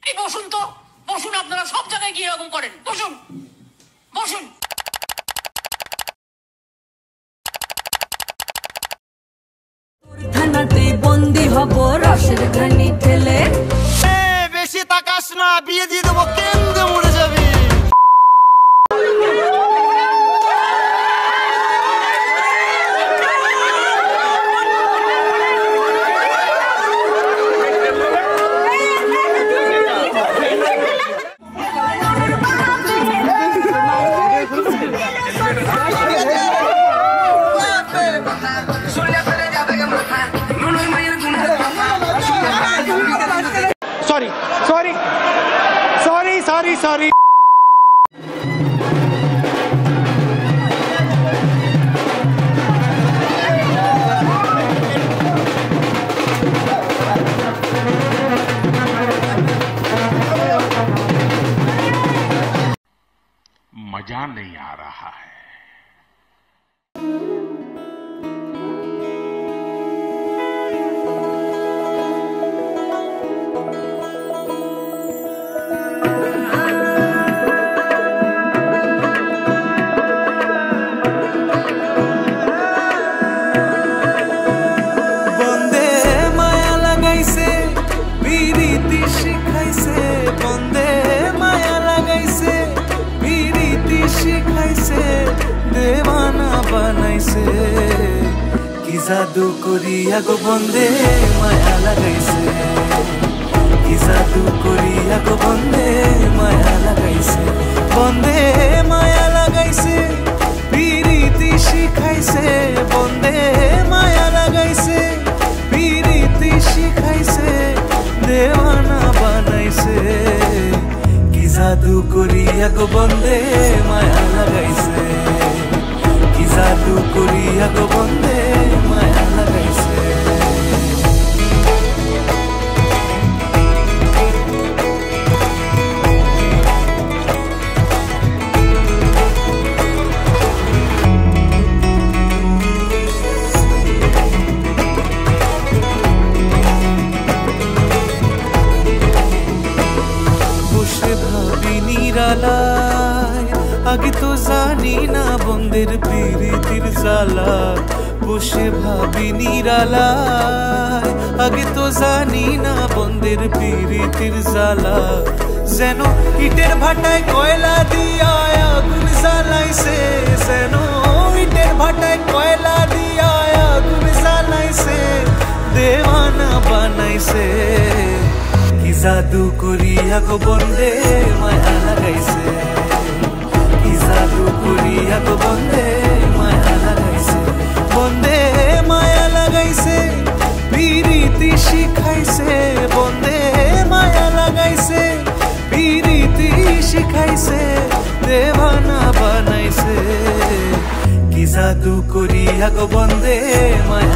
এই বসুন তো, বসুন। আপনারা সব জায়গায় গিয়ে এরকম করেন। বসুন, বসুন। থানাতে বন্দি হব রসের ঘানি ঠেলে। বেশি তাকাস না, বিয়ে দিয়ে দেবো, কেন্দ্রে মরে যাবি। Sorry. मजा नहीं आ रहा है। देवाना बनाइसे कि जादू करिया गो बंदे माया लगाइसे कि जादू करिया गो बंदे माया लगाइसे बंदे माया लगाइसे पीरीति शिखाइसे बंदे माया लगाइसे पीरीति शिखाइसे देवाना बनाइसे कि जादू करिया गो बंदे माया लगाइसे जादू करिया गो बंदे माया लगाइसे। বসে ভাবি নিরালায় আগে তো জানি না বন্ধের প্রীতির জ্বালা বসে ভাবি নিরালায় আগে তো জানি না বন্ধের প্রীতির জ্বালা যেন ইটের ভাটায় কয়লা দিয়া আগুন জ্বালাইছে যেন ইটের ভাটায় কয়লা দিয়া আগুন জ্বালাইছে দেওয়ানা বানাইছে কি জাদু করিয়া গো বন্দে মায়া লাগাইছে जादू करिया गो बंदे माया लगाइसे बंदे माया लगाइसे पीरीति शिखाइसे बंदे माया लगाइसे पीरीति शिखाइसे देवाना बनाइसे कि जादू करिया गो बंदे माया